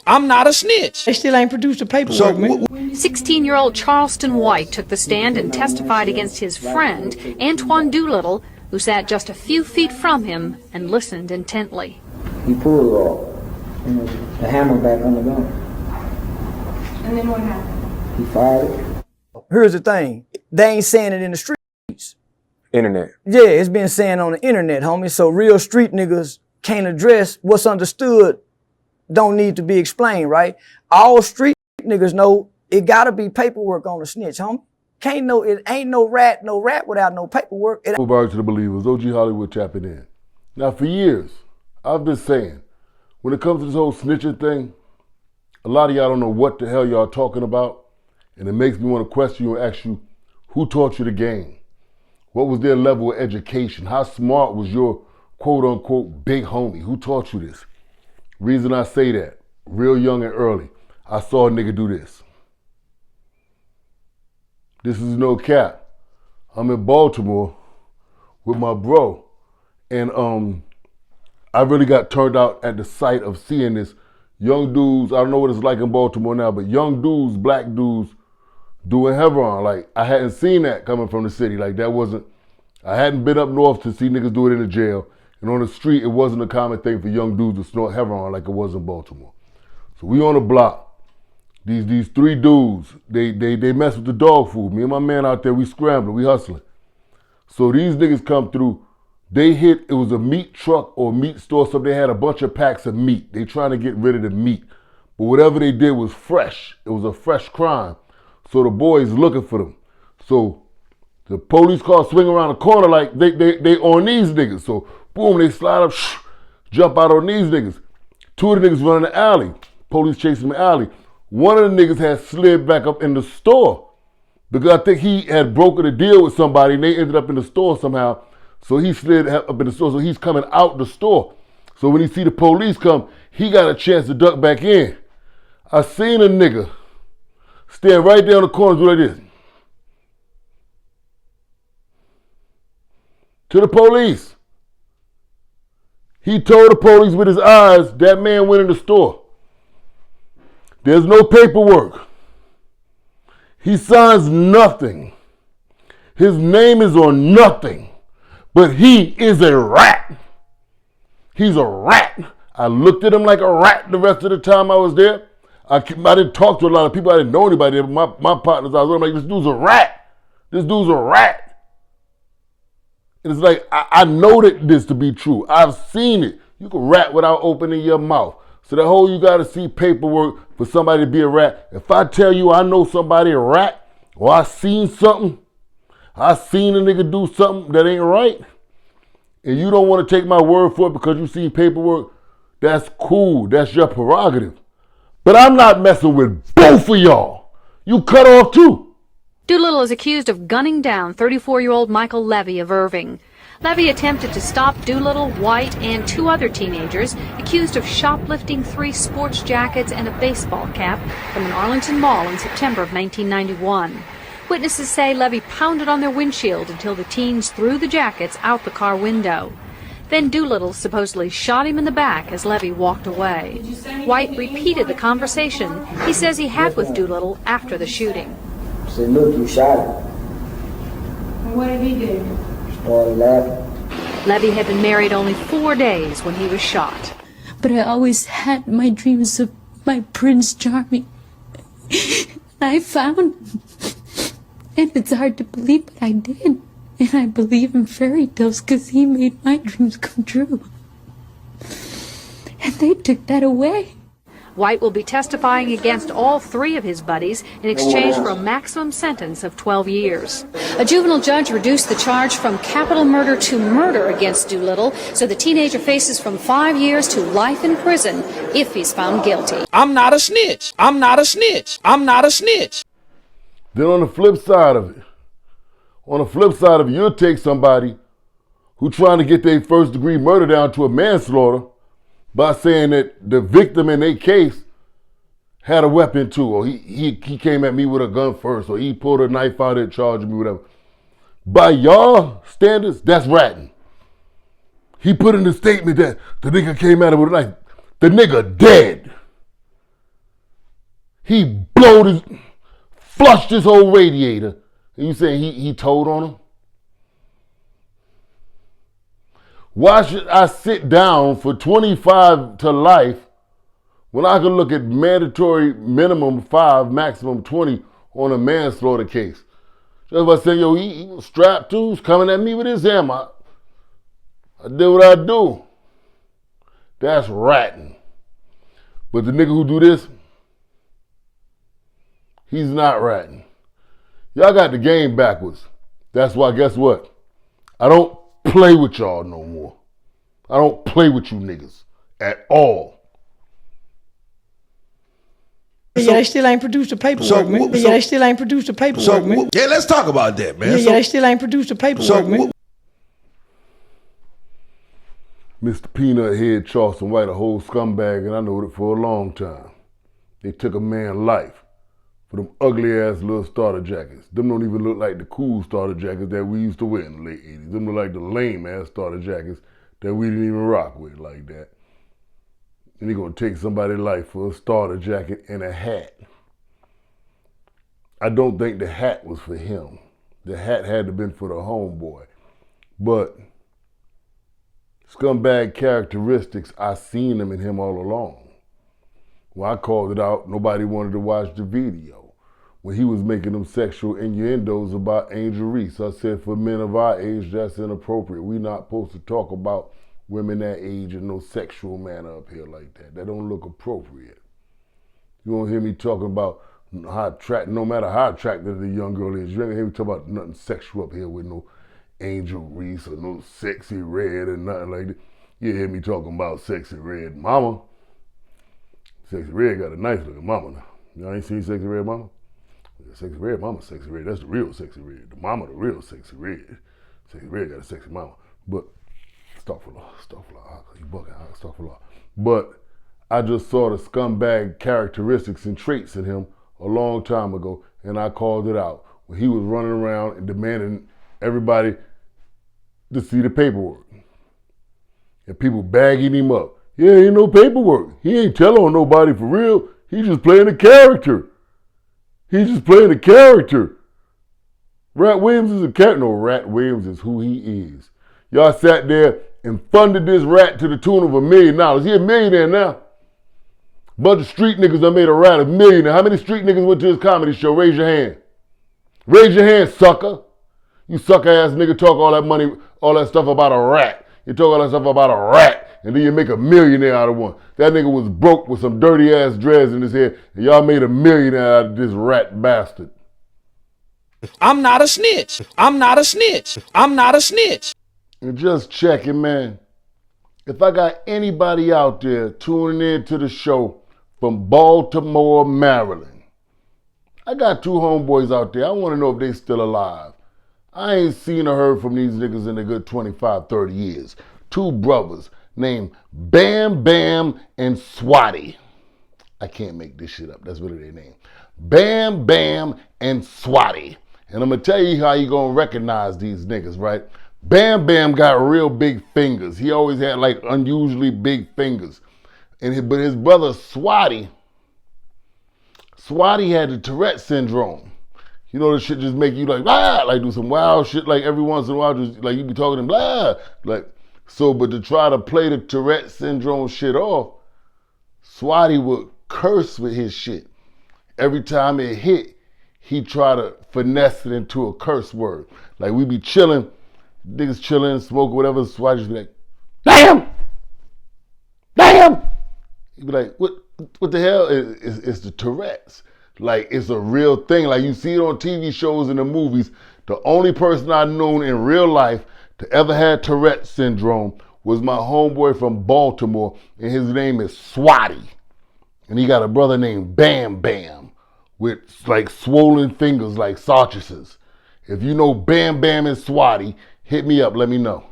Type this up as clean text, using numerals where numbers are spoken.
I'm not a snitch. They still ain't produced the paperwork, man. 16-year-old Charleston White took the stand and testified against his friend, Antoine Doolittle, who sat just a few feet from him and listened intently. He pulled off the hammer back on the gun. And then what happened? He fired it. Here's the thing. They ain't saying it in the streets. Internet. Yeah, it's been saying on the internet, homie. So real street niggas can't address what's understood, don't need to be explained, right? All street niggas know it gotta be paperwork on the snitch, homie. It ain't no rat without no paperwork. Go back to the believers, OG Hollywood tapping in. Now for years, I've been saying, when it comes to this whole snitching thing, a lot of y'all don't know what the hell y'all talking about, and it makes me want to question you and ask you, who taught you the game? What was their level of education? How smart was your quote unquote big homie? Who taught you this? Reason I say that, real young and early, I saw a nigga do this. This is no cap. I'm in Baltimore with my bro, and I really got turned out at the sight of seeing this. Young dudes, I don't know what it's like in Baltimore now, but young dudes, black dudes, doing heroin. Like, I hadn't seen that coming from the city. Like, I hadn't been up north to see niggas do it in the jail. And on the street, it wasn't a common thing for young dudes to snort heroin like it was in Baltimore. So we on the block. These three dudes, they mess with the dog food. Me and my man out there, we scrambling, we hustling. So these niggas come through, it was a meat truck or meat store, so they had a bunch of packs of meat. They trying to get rid of the meat. But whatever they did was fresh. It was a fresh crime. So the boys looking for them. So the police car swing around the corner like they on these niggas. So boom, they slide up, jump out on these niggas. Two of the niggas run in the alley. Police chasing the alley. One of the niggas had slid back up in the store because I think he had broken a deal with somebody and they ended up in the store somehow. So he slid up in the store, so he's coming out the store. So when he see the police come, he got a chance to duck back in. I seen a nigga stand right there on the corner do like this. To the police. He told the police with his eyes, that man went in the store. There's no paperwork. He signs nothing. His name is on nothing. But he is a rat. He's a rat. I looked at him like a rat the rest of the time I was there. I didn't talk to a lot of people. I didn't know anybody there, but my partners, I was like, this dude's a rat. This dude's a rat. And it's like, I know that this to be true. I've seen it. You can rat without opening your mouth. So the whole you got to see paperwork for somebody to be a rat. If I tell you I know somebody a rat, or I seen something, I seen a nigga do something that ain't right, and you don't want to take my word for it because you see paperwork, that's cool. That's your prerogative. But I'm not messing with both of y'all. You cut off too. Doolittle is accused of gunning down 34-year-old Michael Levy of Irving. Levy attempted to stop Doolittle, White, and two other teenagers accused of shoplifting 3 sports jackets and a baseball cap from an Arlington mall in September of 1991. Witnesses say Levy pounded on their windshield until the teens threw the jackets out the car window. Then Doolittle supposedly shot him in the back as Levy walked away. White repeated the conversation he says he had with Doolittle after the shooting. I said, look, you shot him. And what did he do? Started laughing. Levy had been married only 4 days when he was shot. But I always had my dreams of my Prince Charming. I found him. And it's hard to believe, but I did. And I believe in fairy tales because he made my dreams come true. And they took that away. White will be testifying against all 3 of his buddies in exchange for a maximum sentence of 12 years. A juvenile judge reduced the charge from capital murder to murder against Doolittle, so the teenager faces from 5 years to life in prison if he's found guilty. I'm not a snitch. I'm not a snitch. I'm not a snitch. Then on the flip side of it, you'll take somebody who trying to get their first degree murder down to a manslaughter by saying that the victim in their case had a weapon too, or he came at me with a gun first, or he pulled a knife out and charged me, whatever. By y'all standards, that's ratting. He put in the statement that the nigga came at him with a knife. The nigga dead. He flushed his whole radiator. And you saying he told on him? Why should I sit down for 25 to life when I can look at mandatory minimum 5, maximum 20 on a manslaughter case? Just by saying, yo, he was strapped to, was coming at me with his hammer. I did what I do. That's ratting. But the nigga who do this, he's not ratting. Y'all got the game backwards. That's why, guess what? I don't play with y'all no more. I don't play with you niggas at all. Yeah, they still ain't produced the paperwork, man. Yeah, they still ain't produced the paperwork, man. Yeah, let's talk about that, man. Yeah, they still ain't produced the paperwork, man. Mr. Peanut Head Charleston White, a whole scumbag, and I know it for a long time. They took a man's life for them ugly ass little starter jackets. Them don't even look like the cool starter jackets that we used to wear in the late 80s. Them look like the lame ass starter jackets that we didn't even rock with like that. And they gonna take somebody's life for a starter jacket and a hat. I don't think the hat was for him. The hat had to have been for the homeboy. But scumbag characteristics, I seen them in him all along. When I called it out, nobody wanted to watch the video. When he was making them sexual innuendos about Angel Reese, I said, for men of our age, that's inappropriate. We're not supposed to talk about women that age in no sexual manner up here like that. That don't look appropriate. You won't hear me talking about no matter how attractive the young girl is, you ain't gonna hear me talk about nothing sexual up here with no Angel Reese or no Sexy Red or nothing like that. You hear me talking about Sexy Red Mama. Sexy Red got a nice looking mama now. Y'all ain't seen Sexy Red Mama? Sexy Red Mama, Sexy Red. That's the real Sexy Red. The mama, the real Sexy Red. Sexy Red got a sexy mama. But, astaghfirullah. You bugging, astaghfirullah. But I just saw the scumbag characteristics and traits in him a long time ago, and I called it out. When he was running around and demanding everybody to see the paperwork. And people bagging him up. Yeah, ain't no paperwork. He ain't telling on nobody for real. He just playing a character. He's just playing a character. Rat Williams is a character. No, Rat Williams is who he is. Y'all sat there and funded this rat to the tune of $1 million. He a millionaire now. Bunch of street niggas that made a rat $1 million. How many street niggas went to his comedy show? Raise your hand. Raise your hand, sucker. You sucker ass nigga talk all that money, all that stuff about a rat. You talk all that stuff about a rat, and then you make a millionaire out of one. That nigga was broke with some dirty ass dreads in his head, and y'all made a millionaire out of this rat bastard. I'm not a snitch. I'm not a snitch. I'm not a snitch. And just checking, man. If I got anybody out there tuning in to the show from Baltimore, Maryland, I got 2 homeboys out there. I want to know if they still alive. I ain't seen or heard from these niggas in a good 25, 30 years. 2 brothers named Bam Bam and Swatty. I can't make this shit up. That's really their name. Bam Bam and Swatty. And I'm going to tell you how you going to recognize these niggas, right? Bam Bam got real big fingers. He always had like unusually big fingers. But his brother Swatty had the Tourette syndrome. You know, the shit just make you like, blah, like do some wild shit like every once in a while, just like you be talking to blah. Like, so, but to try to play the Tourette syndrome shit off, Swatty would curse with his shit. Every time it hit, he try to finesse it into a curse word. Like we be chilling, niggas chilling, smoke, whatever, Swatty just be like, damn! Damn! He'd be like, what the hell? It's the Tourette's. Like, it's a real thing. Like, you see it on TV shows and the movies. The only person I've known in real life to ever had Tourette syndrome was my homeboy from Baltimore, and his name is Swatty. And he got a brother named Bam Bam with, like, swollen fingers like sausages. If you know Bam Bam and Swatty, hit me up. Let me know.